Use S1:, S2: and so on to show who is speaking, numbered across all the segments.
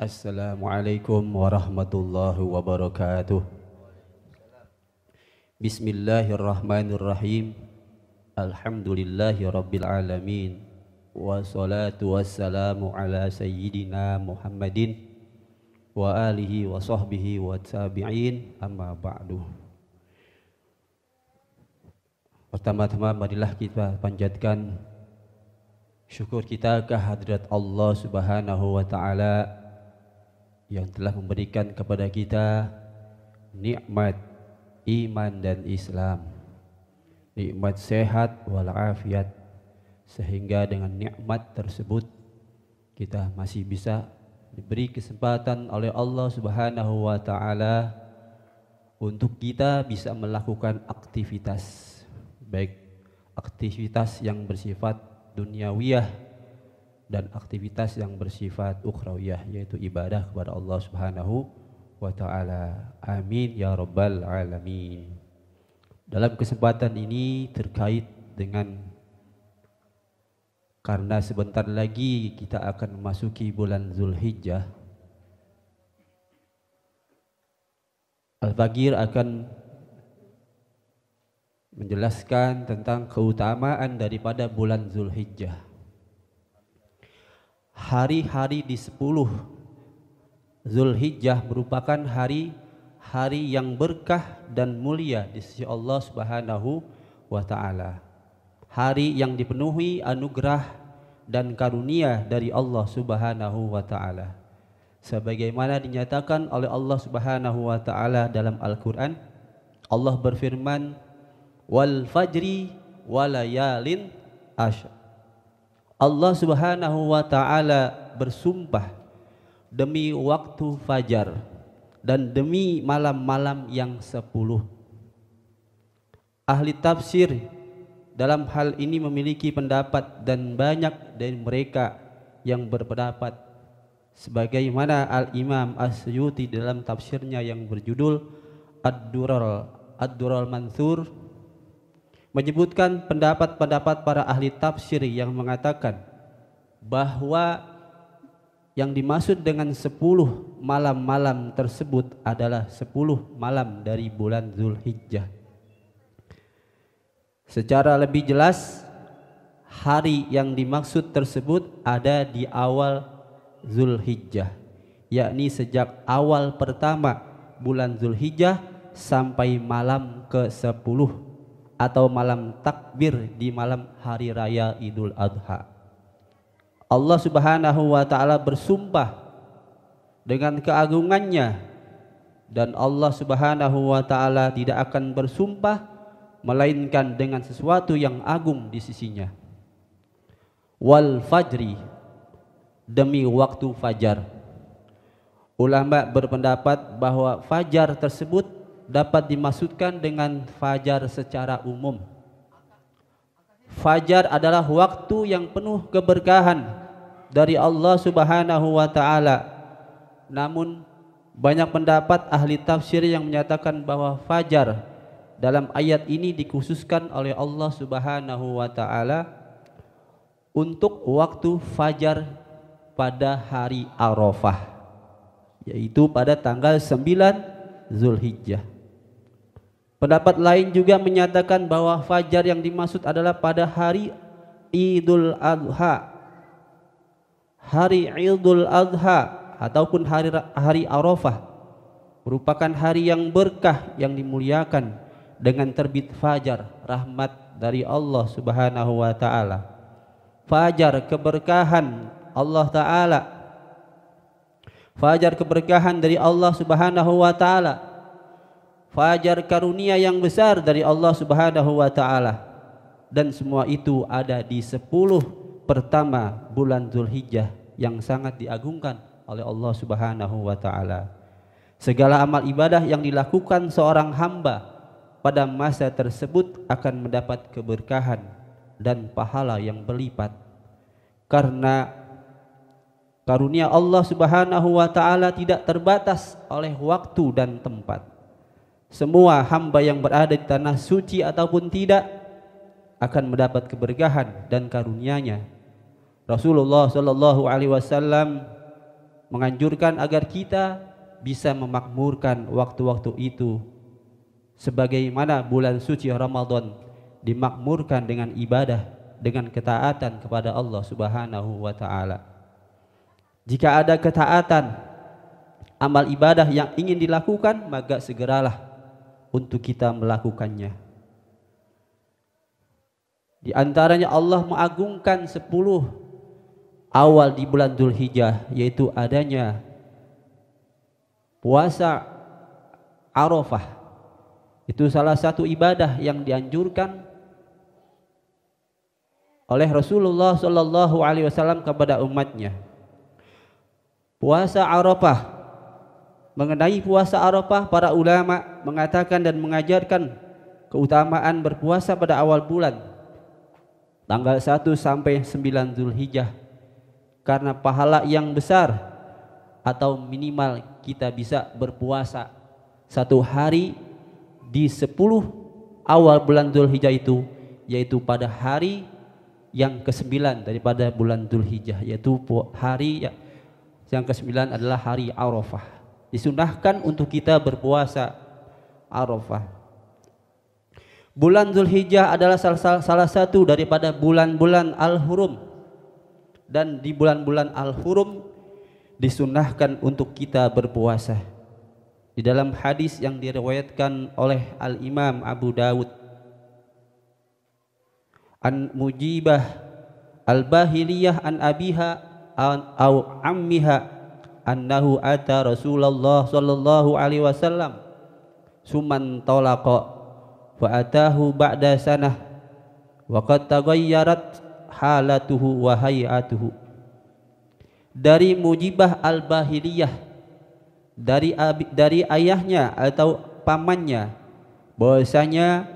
S1: Assalamualaikum warahmatullahi wabarakatuh. Bismillahirrahmanirrahim. Alhamdulillahi rabbil alamin. Wassalatu wassalamu ala sayyidina Muhammadin wa alihi wa sahbihi wa tabi'in, amma ba'du. Pertama-tama marilah kita panjatkan syukur kita kehadirat Allah Subhanahu wa ta'ala yang telah memberikan kepada kita nikmat iman dan Islam, nikmat sehat walafiat, sehingga dengan nikmat tersebut kita masih bisa diberi kesempatan oleh Allah Subhanahu wa ta'ala untuk kita bisa melakukan aktivitas, baik aktivitas yang bersifat duniawiyah dan aktivitas yang bersifat ukhrawiyah, yaitu ibadah kepada Allah Subhanahu wa ta'ala. Amin ya rabbal alamin. Dalam kesempatan ini terkait dengan, karena sebentar lagi kita akan memasuki bulan Zulhijjah, Al-Faqir akan menjelaskan tentang keutamaan daripada bulan Zulhijjah. Hari-hari di 10 Zulhijjah merupakan hari-hari yang berkah dan mulia di sisi Allah Subhanahu wa ta'ala. Hari yang dipenuhi anugerah dan karunia dari Allah Subhanahu wa ta'ala, sebagaimana dinyatakan oleh Allah Subhanahu wa ta'ala dalam Al-Quran. Allah berfirman, wal fajri walayalin ashr. Allah Subhanahu wa ta'ala bersumpah demi waktu fajar dan demi malam-malam yang 10. Ahli tafsir dalam hal ini memiliki pendapat, dan banyak dari mereka yang berpendapat sebagaimana Al-Imam As-Suyuti dalam tafsirnya yang berjudul Ad-Durral Mansur menyebutkan pendapat-pendapat para ahli tafsir yang mengatakan bahwa yang dimaksud dengan 10 malam-malam tersebut adalah 10 malam dari bulan Zulhijjah. Secara lebih jelas, hari yang dimaksud tersebut ada di awal Zulhijjah, yakni sejak awal pertama bulan Zulhijjah sampai malam ke-10 atau malam takbir di malam hari raya Idul Adha. Allah Subhanahu wa ta'ala bersumpah dengan keagungannya, dan Allah Subhanahu wa ta'ala tidak akan bersumpah melainkan dengan sesuatu yang agung di sisinya. Wal fajri, demi waktu fajar. Ulama berpendapat bahwa fajar tersebut dapat dimaksudkan dengan fajar secara umum. Fajar adalah waktu yang penuh keberkahan dari Allah Subhanahu wa ta'ala. Namun banyak pendapat ahli tafsir yang menyatakan bahwa fajar dalam ayat ini dikhususkan oleh Allah Subhanahu wa ta'ala untuk waktu fajar pada hari Arafah, yaitu pada tanggal 9 Zulhijjah. Pendapat lain juga menyatakan bahwa fajar yang dimaksud adalah pada hari Idul Adha. Hari Idul Adha ataupun hari Arafah merupakan hari yang berkah, yang dimuliakan dengan terbit fajar, rahmat dari Allah Subhanahu wa ta'ala. Fajar keberkahan Allah ta'ala, fajar keberkahan dari Allah Subhanahu wa ta'ala, fajar karunia yang besar dari Allah Subhanahu wa ta'ala. Dan semua itu ada di 10 pertama bulan Zulhijjah yang sangat diagungkan oleh Allah Subhanahu wa ta'ala. Segala amal ibadah yang dilakukan seorang hamba pada masa tersebut akan mendapat keberkahan dan pahala yang berlipat, karena karunia Allah Subhanahu wa ta'ala tidak terbatas oleh waktu dan tempat. Semua hamba yang berada di tanah suci ataupun tidak akan mendapat keberkahan dan karunia-Nya. Rasulullah sallallahu alaihi wasallam menganjurkan agar kita bisa memakmurkan waktu-waktu itu sebagaimana bulan suci Ramadan dimakmurkan dengan ibadah, dengan ketaatan kepada Allah Subhanahu wa taala. Jika ada ketaatan, amal ibadah yang ingin dilakukan, maka segeralah untuk kita melakukannya. Di antaranya Allah mengagungkan 10 awal di bulan Dzulhijjah, yaitu adanya puasa Arafah. Itu salah satu ibadah yang dianjurkan oleh Rasulullah sallallahu alaihi wasallam kepada umatnya. Puasa Arafah. Mengenai puasa Arafah, para ulama mengatakan dan mengajarkan keutamaan berpuasa pada awal bulan, tanggal 1 sampai 9 Dzulhijjah, karena pahala yang besar, atau minimal kita bisa berpuasa 1 hari di 10 awal bulan Dzulhijjah itu, yaitu pada hari yang ke-9 daripada bulan Dzulhijjah, yaitu hari yang ke-9 adalah hari Arafah. Disunahkan untuk kita berpuasa Arafah. Bulan Dzulhijjah adalah salah satu daripada bulan-bulan Al-Hurum, dan di bulan-bulan Al-Hurum disunahkan untuk kita berpuasa. Di dalam hadis yang diriwayatkan oleh Al-Imam Abu Dawud, an Mujibah Al-Bahiliyah an abiha au ammiha annahu ata Rasulullah sallallahu alaihi wasallam summan talaqa wa atahu ba'da sanah wa qad taghayyarat halatuhu wa hay'atuhu. Dari Mujibah Al-Bahiliyah, dari ayahnya atau pamannya, bahwasanya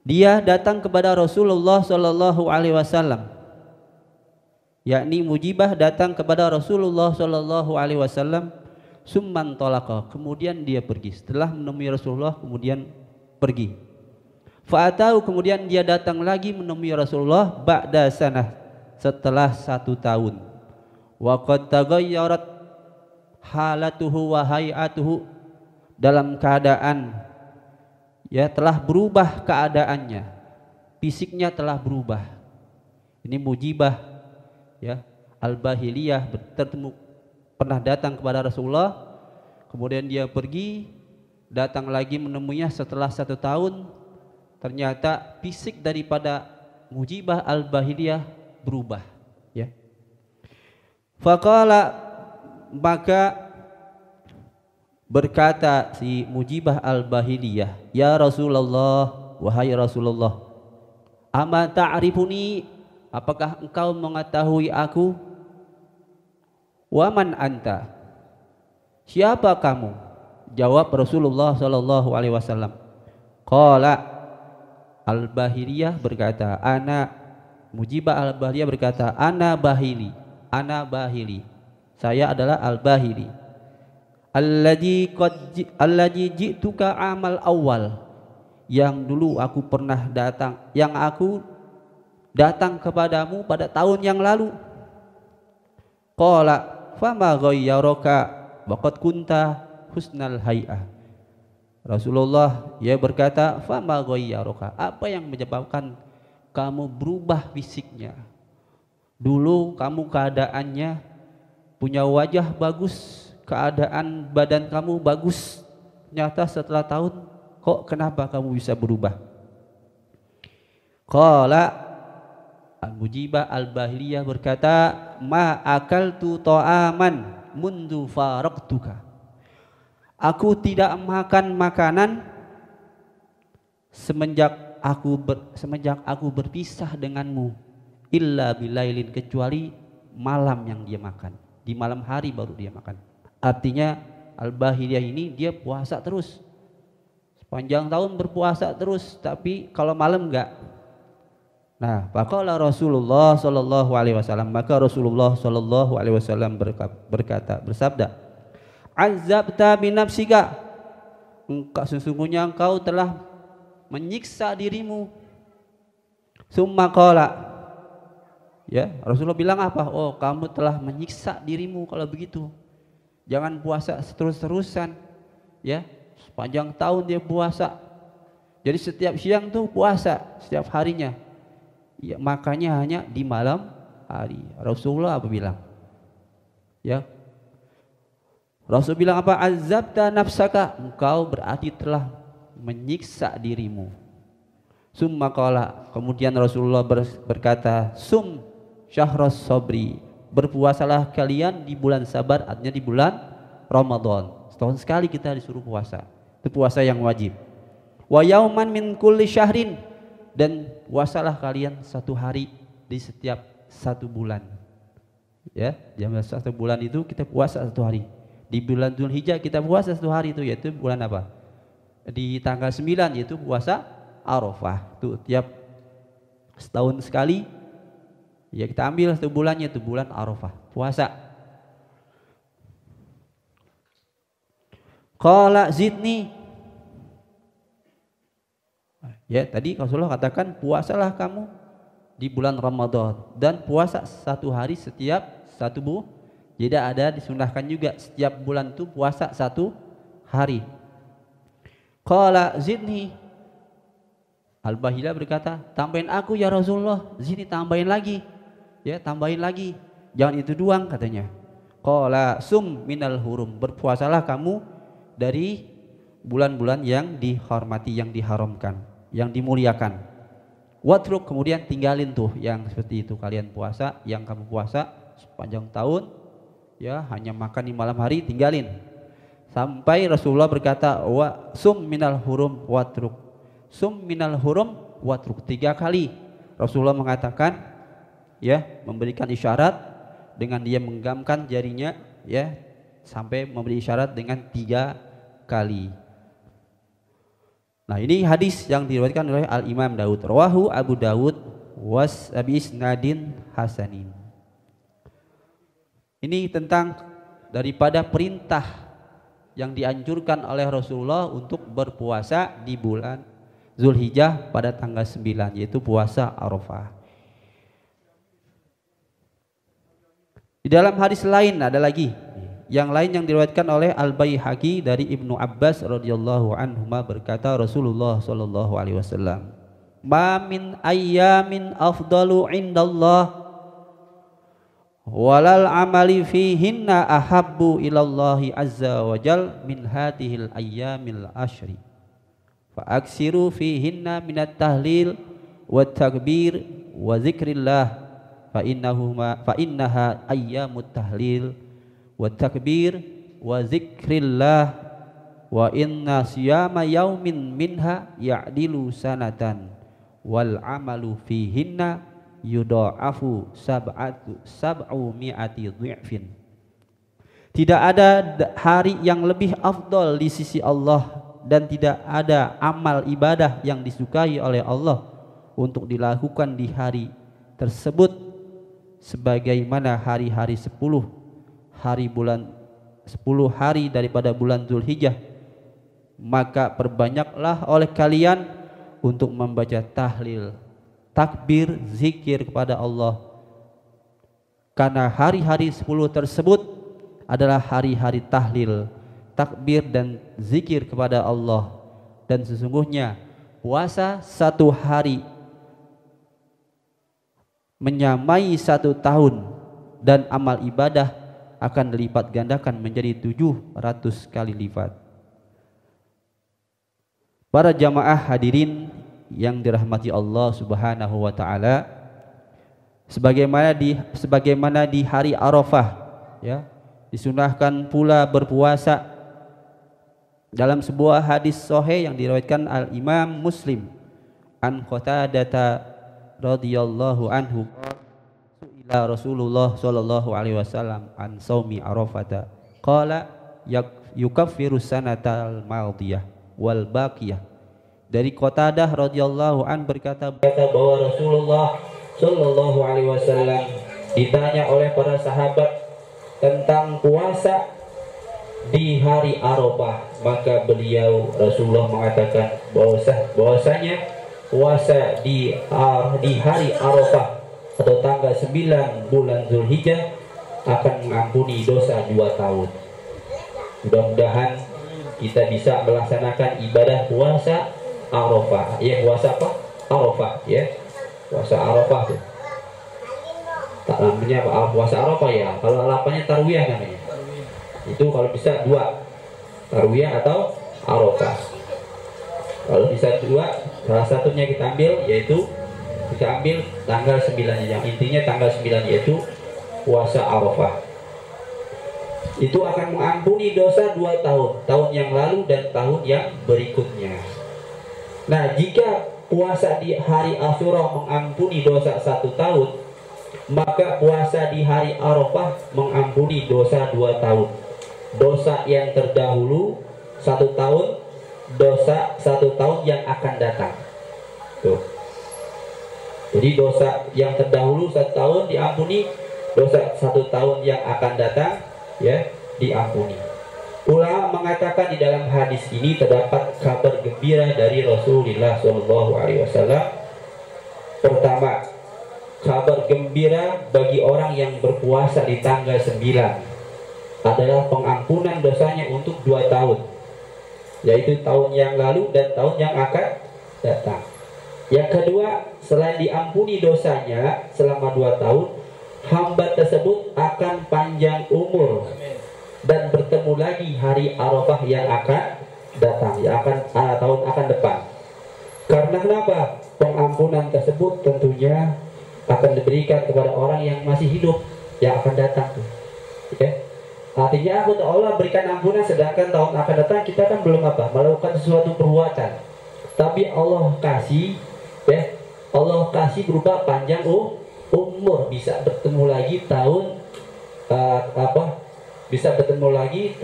S1: dia datang kepada Rasulullah sallallahu alaihi wasallam, yakni Mujibah datang kepada Rasulullah sallallahu alaihi wasallam, summan talaqa, kemudian dia pergi. Setelah menemui Rasulullah kemudian pergi. Fa'atau, kemudian dia datang lagi menemui Rasulullah ba'da sanah, setelah 1 tahun. Wa qad taghayyarat halatuhu wa hay'atuhu, dalam keadaan telah berubah keadaannya, fisiknya telah berubah. Ini Mujibah Al-Bahiliyah pernah datang kepada Rasulullah, kemudian dia pergi, datang lagi menemuinya setelah 1 tahun. Ternyata fisik daripada Mujibah Al-Bahiliyah berubah. Faqala, maka berkata si Mujibah Al-Bahiliyah, ya Rasulullah, wahai Rasulullah, ama ta'rifuni, apakah engkau mengetahui aku? Waman anta, siapa kamu? Jawab Rasulullah sallallahu alaihi wasallam. Qala, Al-Bahiliyah berkata, Mujibah Al-Bahiliyah berkata, ana bahili, saya adalah Al-Bahili. Alladzi ji'tuka amal awal, yang dulu aku pernah datang, yang aku datang kepadamu pada tahun yang lalu. Qala fama ghayyaraka waqad kunta husnal hay'ah. Rasulullah berkata, fama ghayyaraka, apa yang menyebabkan kamu berubah fisiknya? Dulu kamu keadaannya punya wajah bagus, keadaan badan kamu bagus, ternyata setelah tahun kok kenapa kamu bisa berubah? Qala, Al-Mujibah Al-Bahiliyah berkata, ma akaltu ta'aman mundu faraqtuka, aku tidak makan makanan semenjak aku berpisah denganmu, illa bilailin, kecuali malam yang dia makan, di malam hari baru dia makan. Artinya Al-Bahiliyah ini dia puasa terus, sepanjang tahun berpuasa terus, tapi kalau malam enggak. Nah, faqala Rasulullah sallallahu alaihi wasallam, maka Rasulullah sallallahu alaihi wasallam bersabda, azabta bi nafsika, sesungguhnya engkau telah menyiksa dirimu. Summa qala, Ya, Rasulullah bilang apa? Oh, kamu telah menyiksa dirimu kalau begitu. Jangan puasa terus-terusan. Ya, sepanjang tahun dia puasa. Jadi setiap siang tuh puasa, setiap harinya. Ya, makanya hanya di malam hari. Rasulullah apa bilang? Ya. Rasul bilang apa? Azabta nafsaka, engkau berarti telah menyiksa dirimu. Summa qala, kemudian Rasulullah berkata, sum syahras sabri, berpuasalah kalian di bulan sabar, artinya di bulan Ramadan. Setahun sekali kita disuruh puasa. Itu puasa yang wajib. Wa yauman min kulli syahrin, dan puasalah kalian satu hari di setiap satu bulan. Ya, jam satu bulan itu kita puasa satu hari. Di bulan Dzulhijjah kita puasa satu hari itu, yaitu bulan apa? Di tanggal 9 yaitu puasa Arafah. Itu tiap setahun sekali. Ya, kita ambil satu bulannya itu bulan Arafah, puasa. Qala zidni. Ya, tadi Rasulullah katakan puasalah kamu di bulan Ramadan dan puasa satu hari setiap satu bulan. Jadi ada disunahkan juga setiap bulan itu puasa satu hari. Qala zidni. Al-Bahila berkata, tambahin aku ya Rasulullah, zidni tambahin lagi. Ya, tambahin lagi. Jangan itu doang katanya. Qala sum minal hurum, berpuasalah kamu dari bulan-bulan yang dihormati, yang diharamkan, yang dimuliakan. Watruk, kemudian tinggalin tuh yang seperti itu, kalian puasa, yang kamu puasa sepanjang tahun, ya hanya makan di malam hari, tinggalin. Sampai Rasulullah berkata, wa sum minal hurum watruk. Sum minal hurum watruk, 3 kali Rasulullah mengatakan, ya, memberikan isyarat dengan dia menggenggamkan jarinya, ya, sampai memberi isyarat dengan 3 kali. Nah, ini hadis yang diriwayatkan oleh Al-Imam Daud. Rawahu Abu Daud was abi isnadin hasanin. Ini tentang daripada perintah yang dianjurkan oleh Rasulullah untuk berpuasa di bulan Dzulhijjah pada tanggal 9, yaitu puasa Arafah. Di dalam hadis lain ada lagi, yang lain yang diriwayatkan oleh Al-Baihaqi dari Ibnu Abbas radhiyallahu anhuma berkata, Rasulullah sallallahu alaihi wasallam, "Ma min ayyamin afdalu indallah walal amali fihinna ahabbu ilallahi azza wa jal min hadhil ayyamil ashri fa aksiru fihinna minat tahlil wa takbir wa zikrillah fa innaha ayyamut tahlil wa takbir wa zikrillah wa inna siyama yaumin minha ya'dilu sanatan wal amalu fihinna yudha'afu sab'u mi'ati dhi'fin." Tidak ada hari yang lebih afdal di sisi Allah dan tidak ada amal ibadah yang disukai oleh Allah untuk dilakukan di hari tersebut sebagaimana hari-hari 10 hari daripada bulan Dzulhijjah. Maka perbanyaklah oleh kalian untuk membaca tahlil, takbir, zikir kepada Allah, karena hari-hari 10 tersebut adalah hari-hari tahlil, takbir dan zikir kepada Allah. Dan sesungguhnya puasa 1 hari menyamai 1 tahun, dan amal ibadah akan dilipat gandakan menjadi 700 kali lipat. Para jamaah hadirin yang dirahmati Allah Subhanahu wa taala, sebagaimana di hari Arafah, ya, disunahkan pula berpuasa. Dalam sebuah hadis sahih yang diriwayatkan Al-Imam Muslim, an Qatadah radhiyallahu anhu, ila Rasulullah sallallahu alaihi wasallam an saumi Arafata qala yukaffiru sanatal madiyah wal baqiyah. Dari Qatadah radhiyallahu an berkata bahwa Rasulullah sallallahu alaihi wasallam ditanya oleh para sahabat tentang puasa di hari Arafah, maka beliau Rasulullah mengatakan bahwasanya puasa di hari Arafah atau tanggal 9 bulan Zulhijjah akan mengampuni dosa 2 tahun. Mudah-mudahan kita bisa melaksanakan ibadah puasa Arafah. Ya, puasa apa? Arafah, ya. Puasa Arafah tuh. Tak namanya apa? Puasa Arafah ya. Kalau lapanya tarwiyah namanya. Itu kalau bisa 2. Tarwiyah atau Arafah. Kalau bisa 2, salah satunya kita ambil, yaitu kita ambil tanggal 9. Yang intinya tanggal 9 yaitu puasa Arafah. Itu akan mengampuni dosa 2 tahun, tahun yang lalu dan tahun yang berikutnya. Nah, jika puasa di hari Asyura mengampuni dosa 1 tahun, maka puasa di hari Arafah mengampuni dosa 2 tahun. Dosa yang terdahulu 1 tahun, dosa 1 tahun yang akan datang. Tuh. Jadi dosa yang terdahulu 1 tahun diampuni, dosa 1 tahun yang akan datang ya diampuni. Ulama mengatakan di dalam hadis ini terdapat kabar gembira dari Rasulullah SAW. Pertama, kabar gembira bagi orang yang berpuasa di tanggal 9 adalah pengampunan dosanya untuk 2 tahun, yaitu tahun yang lalu dan tahun yang akan datang. Yang kedua, selain diampuni dosanya selama 2 tahun, hamba tersebut akan panjang umur dan bertemu lagi hari Arafah yang akan datang, yang akan tahun akan depan. Karena kenapa? Pengampunan tersebut tentunya akan diberikan kepada orang yang masih hidup yang akan datang. Ya. Artinya Allah berikan ampunan, sedangkan tahun akan datang kita kan belum melakukan sesuatu perbuatan. Tapi Allah kasih, ya, Allah kasih berupa panjang umur, bisa bertemu lagi tahun bisa bertemu lagi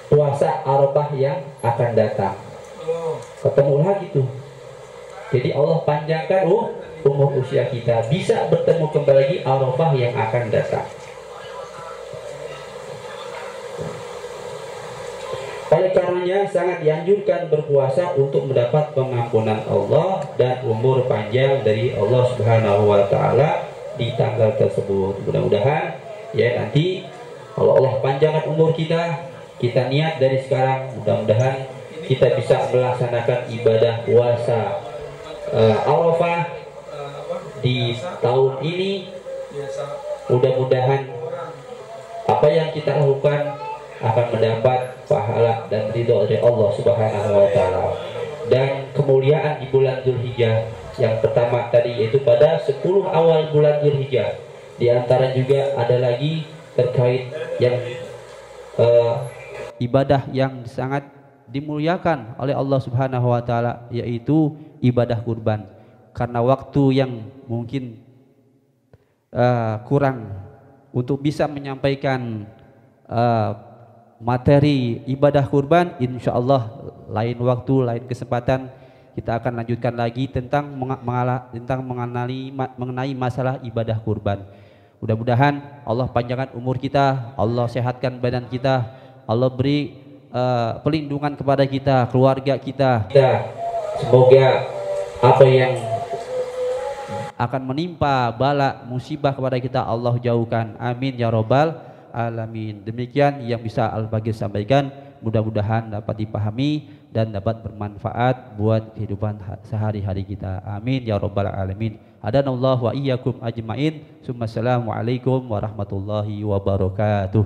S1: puasa Arafah yang akan datang. Ketemu lagi tuh. Jadi Allah panjangkan umur usia kita, bisa bertemu kembali lagi Arafah yang akan datang. Oleh karenanya sangat dianjurkan berpuasa untuk mendapat pengampunan Allah dan umur panjang dari Allah Subhanahu wa taala di tanggal tersebut. Mudah-mudahan ya nanti kalau Allah panjangkan umur kita niat dari sekarang, mudah-mudahan kita bisa melaksanakan ibadah puasa Arafah di tahun ini. Mudah-mudahan apa yang kita lakukan akan mendapat pahala dan ridho dari Allah Subhanahu wa taala. Dan kemuliaan di bulan Zulhijjah yang pertama tadi, yaitu pada 10 awal bulan Zulhijjah. Di antara juga ada lagi terkait yang ibadah yang sangat dimuliakan oleh Allah Subhanahu wa taala, yaitu ibadah kurban. Karena waktu yang mungkin kurang untuk bisa menyampaikan materi ibadah kurban, insya Allah lain waktu, lain kesempatan kita akan lanjutkan lagi tentang mengenai masalah ibadah kurban. Mudah-mudahan Allah panjangkan umur kita, Allah sehatkan badan kita, Allah beri pelindungan kepada kita, keluarga kita. Semoga apa yang akan menimpa bala musibah kepada kita Allah jauhkan. Amin ya robbal alamin. Demikian yang bisa Al-Bagir sampaikan, mudah-mudahan dapat dipahami dan dapat bermanfaat buat kehidupan sehari-hari kita. Amin ya rabbal alamin. Hadanallahu wa iyyakum ajmain. Assalamualaikum warahmatullahi wabarakatuh.